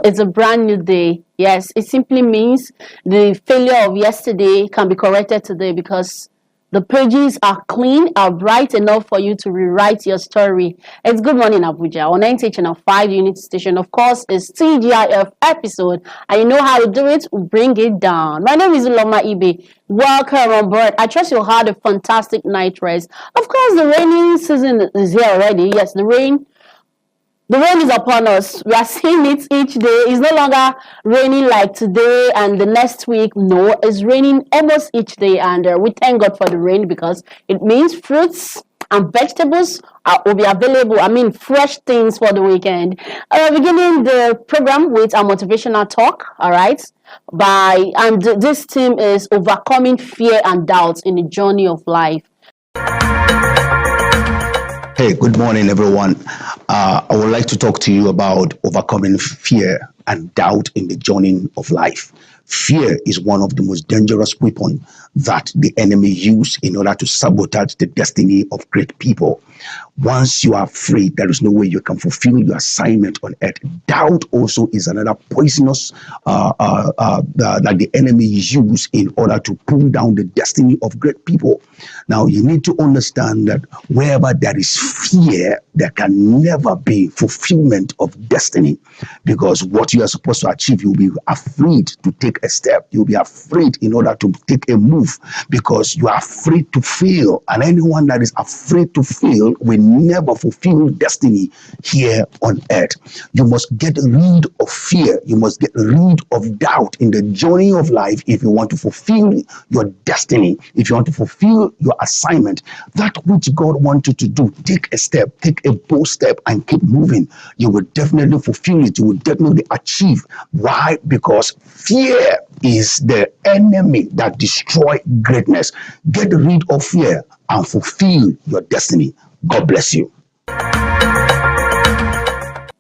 it's a brand new day. Yes, it simply means the failure of yesterday can be corrected today because the pages are clean, are bright enough for you to rewrite your story. It's Good Morning Abuja on 90 channel 5 unit station. Of course, it's TGIF episode, and you know how to do it. We bring it down. My name is Uloma Ibe. Welcome on board. I trust you had a fantastic night rest. Of course, the raining season is here already. Yes, the rain is upon us. We are seeing it each day. It's no longer raining like today and the next week. No, it's raining almost each day. And we thank God for the rain because it means fruits and vegetables will be available. I mean, fresh things for the weekend. Beginning the program with a motivational talk. All right. This theme is overcoming fear and doubts in the journey of life. Hey, good morning, everyone. I would like to talk to you about overcoming fear and doubt in the journey of life. Fear is one of the most dangerous weapons that the enemy uses in order to sabotage the destiny of great people. Once you are afraid, there is no way you can fulfill your assignment on earth. Doubt also is another poisonous that the enemy uses in order to pull down the destiny of great people. Now, you need to understand that wherever there is fear, there can never be fulfillment of destiny, because what you are supposed to achieve, you'll be afraid to take a step. You'll be afraid in order to take a move because you are afraid to fail. And anyone that is afraid to fail will never fulfill destiny here on earth. You must get rid of fear. You must get rid of doubt in the journey of life if you want to fulfill your destiny, if you want to fulfill your assignment, that which God wants you to do. Take a step, take a bold step and keep moving. You will definitely fulfill it. You will definitely achieve. Why? Because fear is the enemy that destroys greatness. Get rid of fear and fulfill your destiny. God bless you.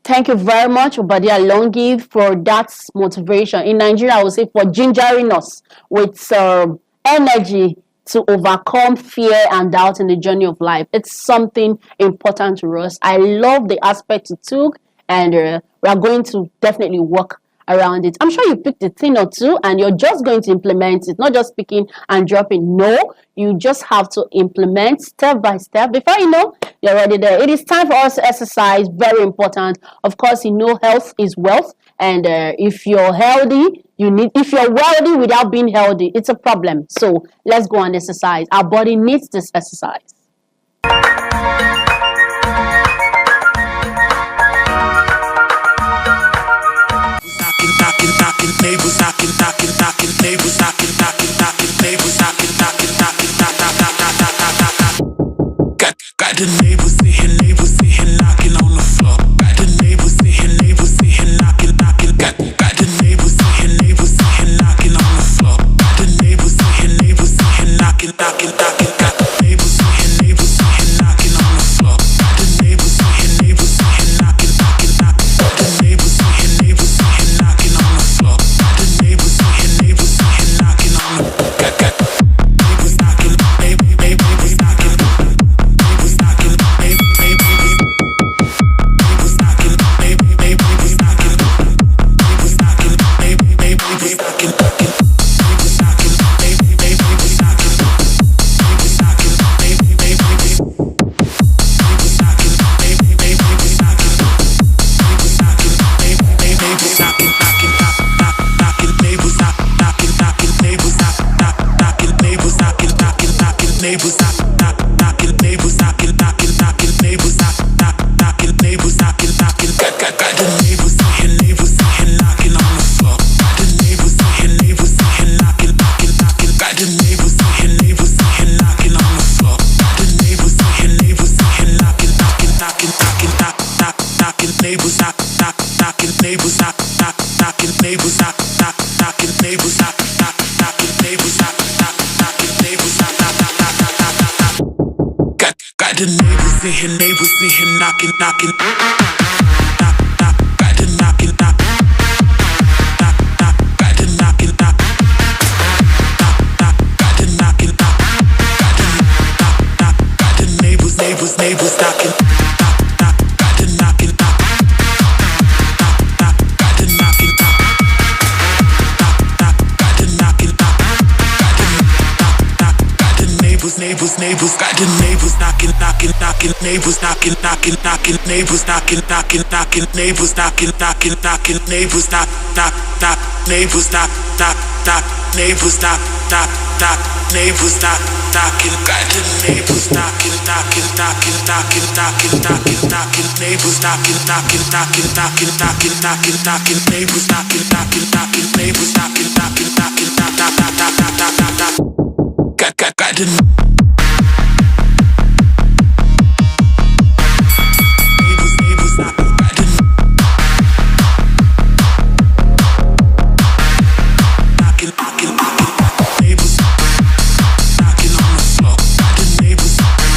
Thank you very much, Obadia Longi, for that motivation. In Nigeria, I would say for gingering us with energy to overcome fear and doubt in the journey of life. It's something important to us. I love the aspect it took, and we are going to definitely work around it. I'm sure you picked a thing or two and you're just going to implement it, not just picking and dropping. No, you just have to implement step by step. Before you know, you're already there. It is time for us to exercise. Very important. Of course, you know health is wealth, and if you're healthy, if you're wealthy without being healthy, it's a problem. So let's go and exercise. Our body needs this exercise. Neighbors knocking, neighbors knocking, neighbors knocking, got the neighbors sitting knocking on the floor. Got the neighbors sitting knocking, got the neighbors sitting knocking on the floor. Got the neighbors sitting knocking, got the neighbors sitting knocking on the floor. Got the neighbors sitting knocking, the neighbors sitting knocking on the floor. The neighbors sitting knocking on the got neighbors knocking, neighbors knocking, neighbors knocking, neighbors knocking, neighbors knocking, neighbors knocking, neighbors knocking, neighbors knocking, neighbors knocking, neighbors knocking, neighbors knocking, neighbors knocking, neighbors knocking, neighbors knocking, knocking, neighbors knocking, neighbors knocking, neighbors knocking, neighbors knocking, neighbors knocking, neighbors knocking, neighbors knocking, got the neighbors sitting knocking on the floor. The neighbors sitting knocking, got the neighbors sitting knocking on the floor. The neighbors sitting knocking, neighbors knocking, neighbors knocking, neighbors knocking, neighbors knocking, neighbors knocking, neighbors got the neighbors sitting knocking, got the knocking, got the knocking, got the knocking, got the neighbors knocking, got the knocking, got the knocking. neighbors, got the neighbors knocking, knocking, knocking, neighbors knocking, knocking, knocking, neighbors knocking, knocking, knocking, neighbors knocking, knocking, knocking, neighbors knock, knock, knock, neighbors knock, knock, knock, neighbors knock, knock, knock, neighbors knock, knocking, got the neighbors knocking, knocking, knocking, knocking, knocking, knocking, knocking, neighbors knocking, knocking, knocking, knocking, knocking, knocking, knocking, neighbors knocking, knocking, knocking, neighbors knocking, knocking, knocking, knock, knock, knock, knock, knock, knock, knock. Got the neighbors knocking, got the knocking, knocking, knocking, neighbors knocking on the floor. Got the neighbors knocking,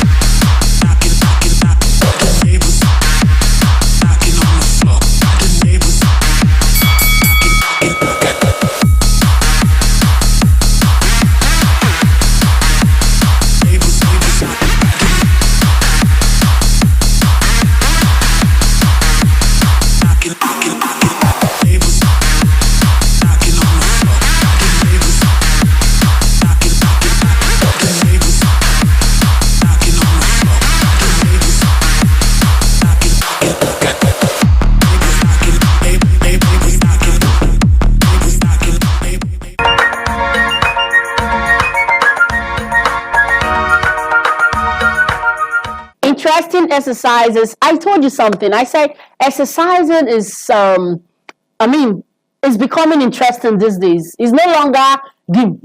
knocking, knocking, got the neighbors knocking on the floor. Got the neighbors knocking, knocking, got neighbors knocking, got the knocking, knocking, knocking, neighbors knocking on the floor. The neighbors knocking, knocking, knocking, the neighbors knocking on the floor. The neighbors knocking, knocking, got neighbors knocking, neighbors knocking, neighbors knocking, Interesting exercises. I told you something. I said exercising is it's becoming interesting these days. It's no longer give.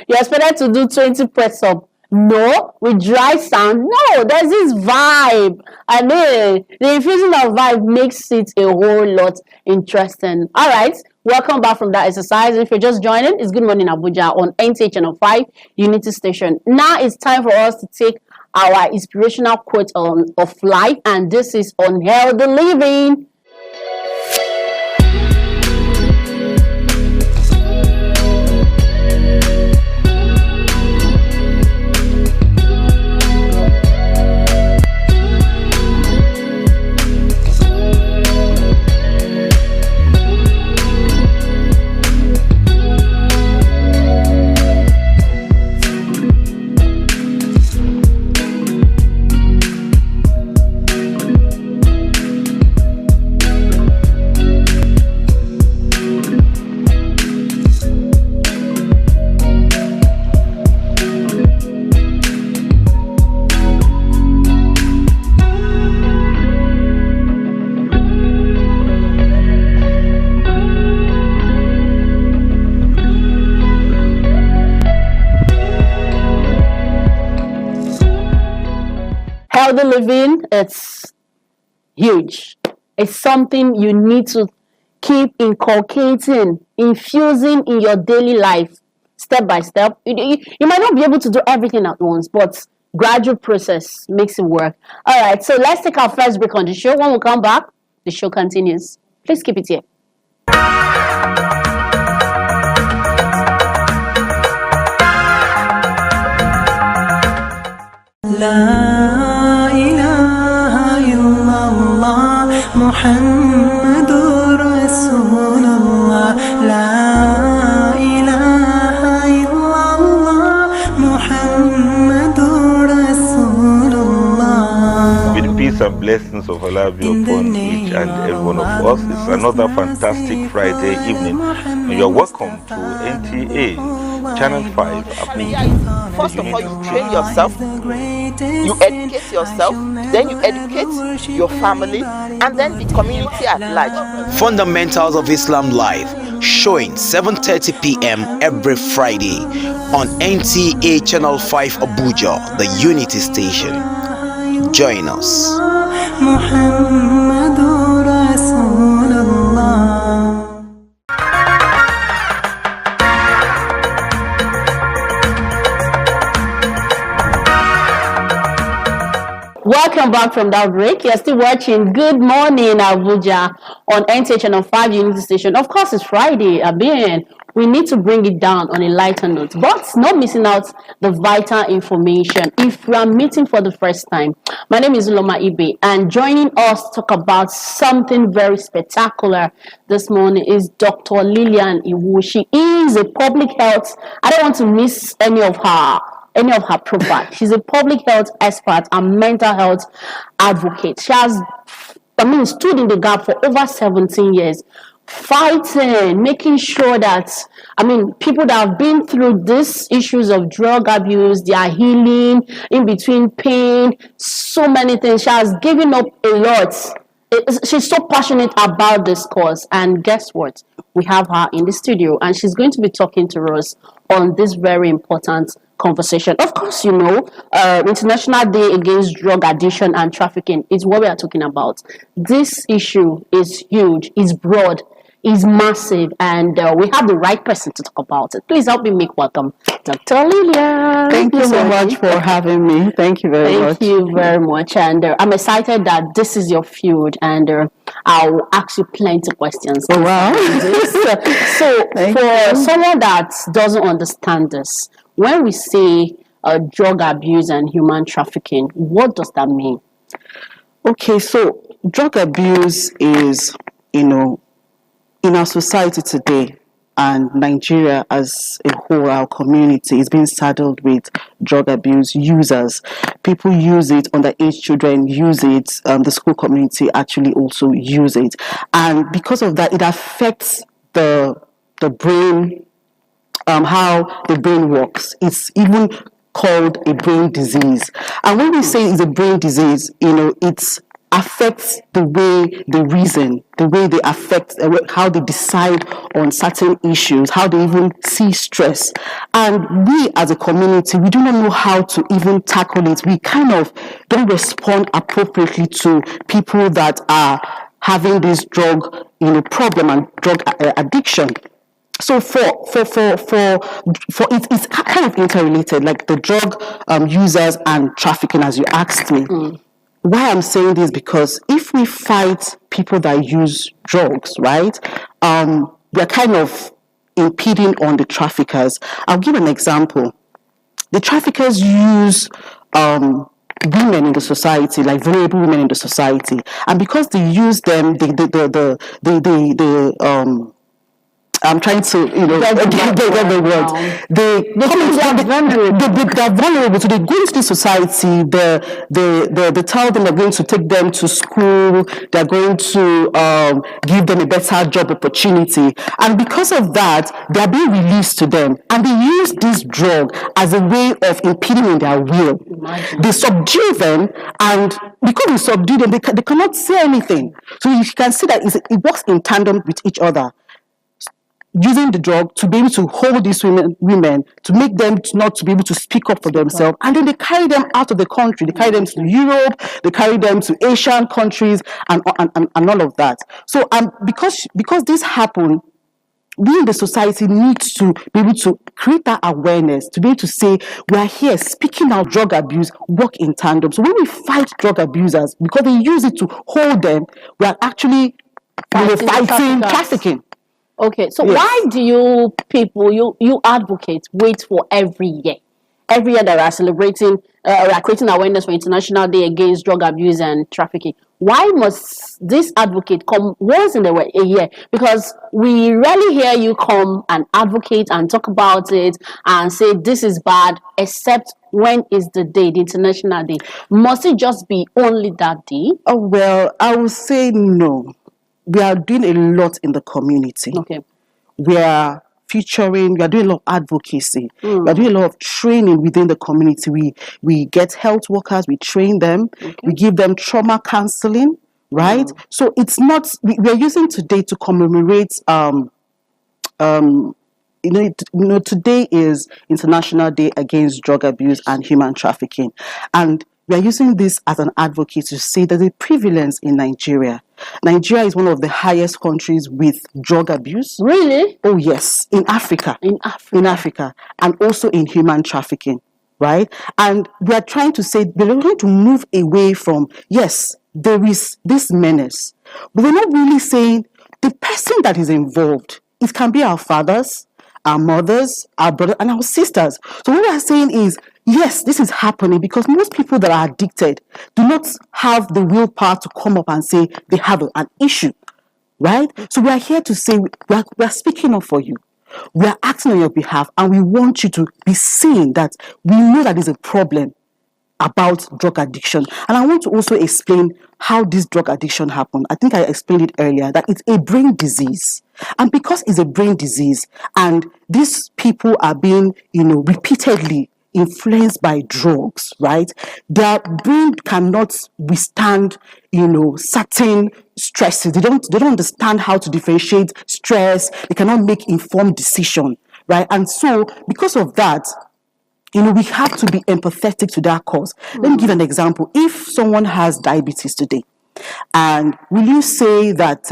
You're expected to do 20 press up. No, with dry sound. No, there's this vibe. And the infusion of vibe makes it a whole lot interesting. All right. Welcome back from that exercise. If you're just joining, it's Good Morning Abuja on NTH Channel 5 Unity Station. Now it's time for us to take our inspirational quote of life, and this is on healthy living. Healthy living, it's huge. It's something you need to keep inculcating, infusing in your daily life, step by step. You might not be able to do everything at once, but gradual process makes it work. All right, so let's take our first break on the show. When we come back, the show continues. Please keep it here. La ilaha illallah Muhammadur Rasulullah. La ilaha illallah Muhammadur Rasulullah. With the peace and blessings of Allah be upon each and every one of us. It's another fantastic Friday evening, and you're welcome to NTA Channel 5 Abuja. First of all, you train yourself, you educate yourself, then you educate your family, and then the community at large. Fundamentals of Islam Live, showing 7:30 p.m. every Friday on NTA Channel 5 Abuja, the Unity Station. Join us. Muhammadur Rasulullah. Welcome back from that break. You're still watching Good Morning Abuja on NTH Channel 5 Unity Station. Of course, it's Friday. We need to bring it down on a lighter note, but not missing out the vital information. If you are meeting for the first time, my name is Loma Ibe, and joining us to talk about something very spectacular this morning is Dr. Lillian Iwu. She is a public health. I don't want to miss any of her any of her profile. She's a public health expert and mental health advocate. She has, stood in the gap for over 17 years, fighting, making sure that, people that have been through these issues of drug abuse, they are healing, in between pain, so many things. She has given up a lot. She's so passionate about this cause, and guess what? We have her in the studio, and she's going to be talking to us on this very important conversation. Of course, International Day Against Drug Addiction and Trafficking is what we are talking about. This issue is huge, is broad, is massive, and we have the right person to talk about it. Please help me make welcome Dr. Lillian. Thank you so much for having me. Thank you very much. Thank you very much. And I'm excited that this is your field, and I'll ask you plenty of questions. Oh, wow. So, for someone that doesn't understand this, when we say drug abuse and human trafficking, what does that mean? Okay, so drug abuse is, in our society today, and Nigeria as a whole, our community is being saddled with drug abuse users. People use it, underage children use it, the school community actually also use it. And because of that, it affects the brain, how the brain works. It's even called a brain disease. And when we say it's a brain disease, it's affects the way they reason, the way they affect how they decide on certain issues, how they even see stress. And we as a community, we do not know how to even tackle it. We kind of don't respond appropriately to people that are having this drug, problem and drug addiction. So for it's kind of interrelated, like the drug users and trafficking, as you asked me. Why I'm saying this, because if we fight people that use drugs, right, we're kind of impeding on the traffickers. I'll give an example. The traffickers use women in the society, like vulnerable women in the society, and because they use them, I'm trying to, get the words. They're vulnerable. So they go into the society. They tell them they're going to take them to school. They're going to give them a better job opportunity. And because of that, they're being released to them. And they use this drug as a way of impeding in their will. Imagine. They subdue them, and because they subdue them, they cannot say anything. So you can see that it works in tandem with each other. Using the drug to be able to hold these women, to make them not to be able to speak up for themselves, and then they carry them out of the country. They carry them to Europe, they carry them to Asian countries, and all of that. So because this happened, we in the society need to be able to create that awareness, to be able to say, we are here speaking out drug abuse, work in tandem. So when we fight drug abusers, because they use it to hold them, we are actually fighting trafficking. Okay, so why do you people, you advocates wait for every year? Every year that we are celebrating, we are creating awareness for International Day Against Drug Abuse and Trafficking. Why must this advocate come once in a year? Because we rarely hear you come and advocate and talk about it and say this is bad, except when is the day, the International Day? Must it just be only that day? Oh, well, I would say no. We are doing a lot in the community. Okay. We are doing a lot of advocacy. We are doing a lot of training within the community. We get health workers, we train them, we give them trauma counseling, right? So it's not, we are using today to commemorate, today is International Day Against Drug Abuse and Human Trafficking. And we are using this as an advocate to say that the prevalence in Nigeria. Nigeria is one of the highest countries with drug abuse. Really? Oh, yes. In Africa. In Africa. And also in human trafficking, right? And we are trying to say, we're going to move away from, yes, there is this menace. But we're not really saying the person that is involved. It can be our fathers, our mothers, our brothers, and our sisters. So what we are saying is, yes, this is happening because most people that are addicted do not have the willpower to come up and say they have an issue, right? So we are here to say we are speaking up for you. We are acting on your behalf, and we want you to be seen that we know that there's a problem about drug addiction. And I want to also explain how this drug addiction happened. I think I explained it earlier that it's a brain disease. And because it's a brain disease and these people are being, repeatedly influenced by drugs, right? Their brain cannot withstand, certain stresses. They don't understand how to differentiate stress. They cannot make informed decision, right? And so because of that, we have to be empathetic to that cause. Let me give an example. If someone has diabetes today, and will you say that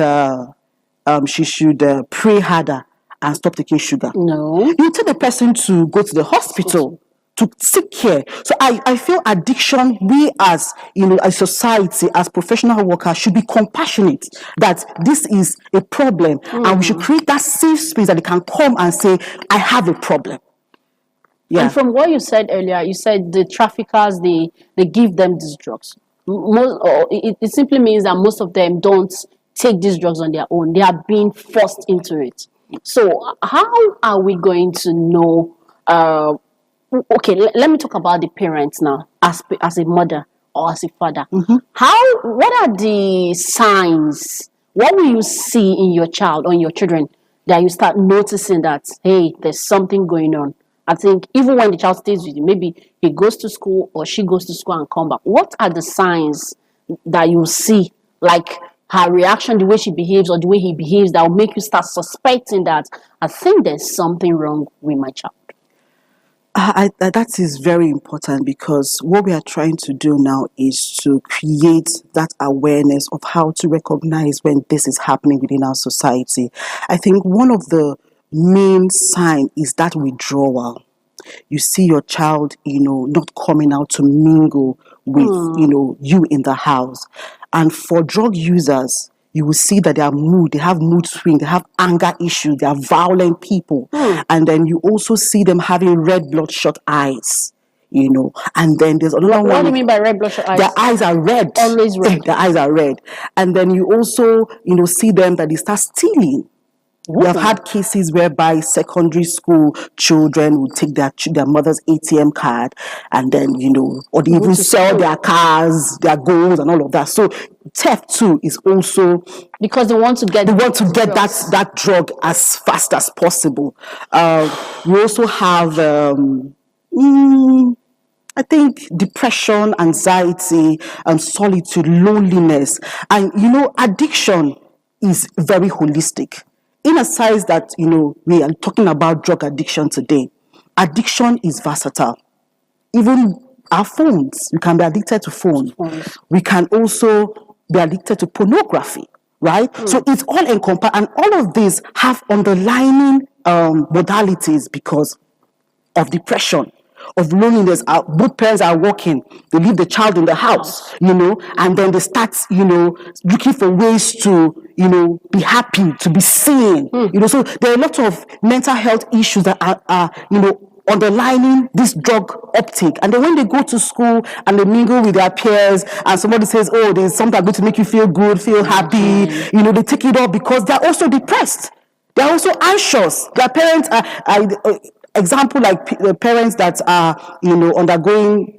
she should pray harder and stop taking sugar? No. You tell the person to go to the hospital to seek care. So I feel addiction, we as a society, as professional workers, should be compassionate that this is a problem, and we should create that safe space that they can come and say, I have a problem. Yeah. And from what you said earlier, you said the traffickers, they give them these drugs. It simply means that most of them don't take these drugs on their own. They are being forced into it. So how are we going to know? Okay, let me talk about the parents now, as a mother or as a father. What are the signs? What will you see in your child or in your children that you start noticing that, hey, there's something going on? I think even when the child stays with you, maybe he goes to school or she goes to school and come back. What are the signs that you see, like her reaction, the way she behaves or the way he behaves, that will make you start suspecting that I think there's something wrong with my child? That is very important, because what we are trying to do now is to create that awareness of how to recognize when this is happening within our society. I think one of the main sign is that withdrawal. You see your child, not coming out to mingle with, you in the house. And for drug users, you will see that they have mood swing, they have anger issues, they are violent people. And then you also see them having red bloodshot eyes. And then there's another one. What do you mean by red bloodshot eyes? Their eyes are red. Always red. Their eyes are red. And then you also, see them that they start stealing. We have had cases whereby secondary school children would take their mother's ATM card, and then, or they even sell their cars, their gold, and all of that. So theft too is also because they want to get that drug as fast as possible. We also have I think depression, anxiety, solitude, loneliness, and addiction is very holistic. In a sense that, we are talking about drug addiction today, addiction is versatile. Even our phones, we can be addicted to phones. We can also be addicted to pornography, right? So it's all encompassed, and all of these have underlying modalities because of depression, of loneliness. Both parents are working, they leave the child in the house, and then they start, looking for ways to, be happy, to be seen, so there are a lot of mental health issues that are underlining this drug uptake. And then when they go to school and they mingle with their peers, and somebody says, oh, there's something going to make you feel good, feel happy, they take it up because they're also depressed. They're also anxious. Their parents are example, like the parents that are, undergoing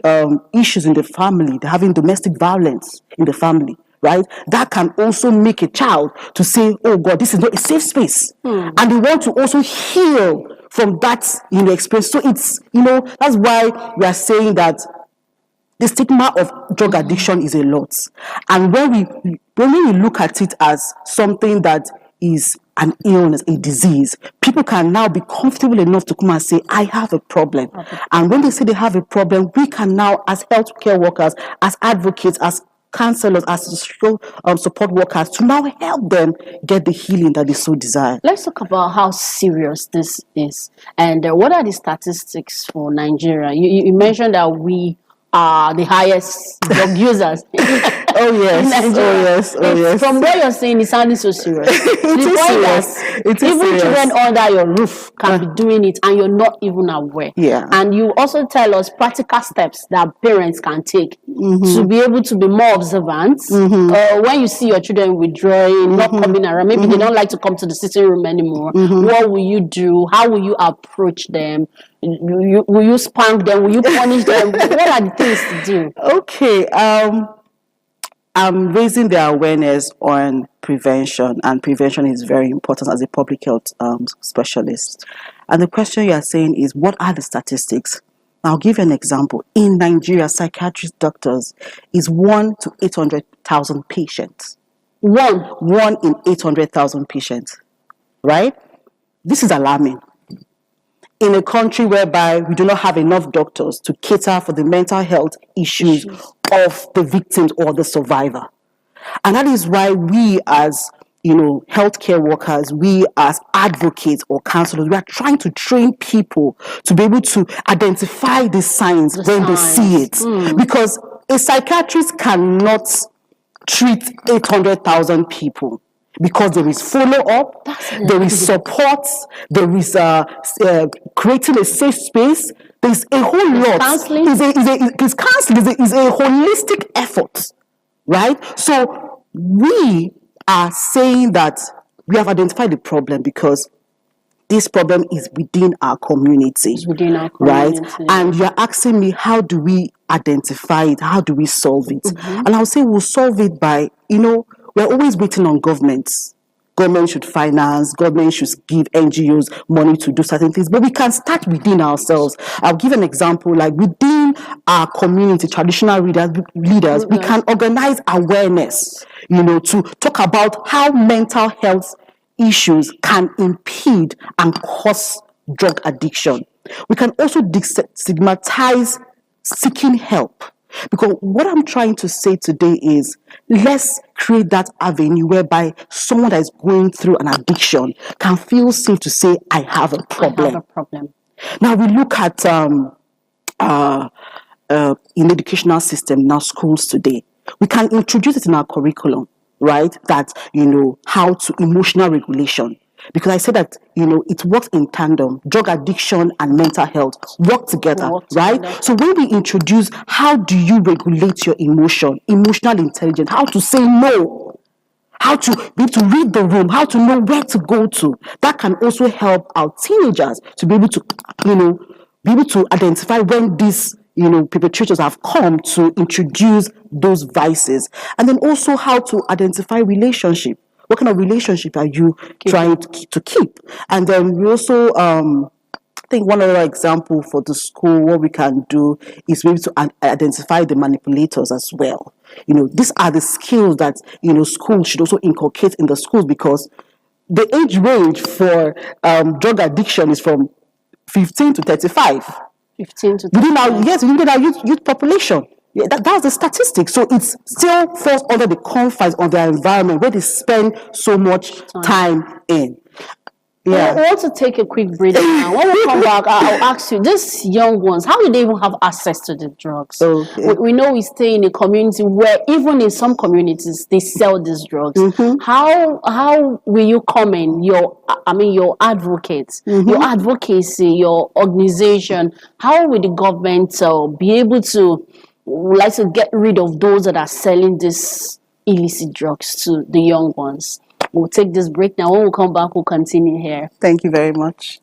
issues in the family, they're having domestic violence in the family, right? That can also make a child to say, oh God, this is not a safe space. And they want to also heal from that, experience. So it's, that's why we are saying that the stigma of drug addiction is a lot. And when we look at it as something that is an illness, a disease, people can now be comfortable enough to come and say, I have a problem. And when they say they have a problem, we can now, as healthcare workers, as advocates, as counselors, as social support workers, to now help them get the healing that they so desire. Let's talk about how serious this is. And what are the statistics for Nigeria? You mentioned that we are the highest drug users. Oh yes, in Nigeria. oh yes, oh yes. From what you're saying, it's sounding so serious. It The is point serious. that It is even serious. children under your roof can be doing it, and you're not even aware. Yeah. And you also tell us practical steps that parents can take Mm-hmm. to be able to be more observant. When you see your children withdrawing, not Mm-hmm. coming around, maybe they don't like to come to the sitting room anymore. Mm-hmm. What will you do? How will you approach them? Will you spank them? Will you punish them? What are the things to do? Okay. I'm raising the awareness on prevention, and prevention is very important as a public health specialist. And the question you are saying is, what are the statistics? I'll give you an example. In Nigeria, psychiatrist doctors is 1 to 800,000 patients. One in 800,000 patients, right? This is alarming. In a country whereby we do not have enough doctors to cater for the mental health issues of the victims or the survivor. And that is why we as healthcare workers, we as advocates or counselors, we are trying to train people to be able to identify the signs when they see it. Because a psychiatrist cannot treat 800,000 people. Because there is follow-up, there is support, there is creating a safe space. There's a whole lot. Counseling. It's counseling. It's a holistic effort, right? So we are saying that we have identified the problem because this problem is within our community. It's within our right? community. And you're asking me, how do we identify it? How do we solve it? And I'll say we'll solve it by, we're always waiting on governments. Government should finance, government should give NGOs money to do certain things, but we can start within ourselves. I'll give an example, like within our community, traditional leaders, we can organize awareness, to talk about how mental health issues can impede and cause drug addiction. We can also stigmatize seeking help. Because what I'm trying to say today is, let's create that avenue whereby someone that is going through an addiction can feel safe to say, I have a problem. I have a problem. Now we look at in the educational system, in our schools today, we can introduce it in our curriculum, right? That, how to emotional regulation. Because I said that, it works in tandem. Drug addiction and mental health work together, right? So when we introduce, how do you regulate your emotional intelligence, how to say no, how to be able to read the room, how to know where to go to, that can also help our teenagers to be able to, identify when these perpetrators have come to introduce those vices. And then also how to identify relationship. What kind of relationship are you trying to keep? And then we also, I think one other example for the school, what we can do is maybe to identify the manipulators as well. These are the skills that, schools should also inculcate in the schools, because the age range for drug addiction is from 15 to 35. 15 to 35. Within our youth population. Yeah, that's the statistic. So it still falls under the confines of their environment where they spend so much time in. Yeah. I want to take a quick break now. When we come back, I'll ask you, these young ones, how do they even have access to the drugs? Okay. We know we stay in a community where even in some communities they sell these drugs. How will you come in, your advocates, your advocacy, your organization, how will the government be able to get rid of those that are selling these illicit drugs to the young ones? We'll take this break now. When we come back, we'll continue here. Thank you very much.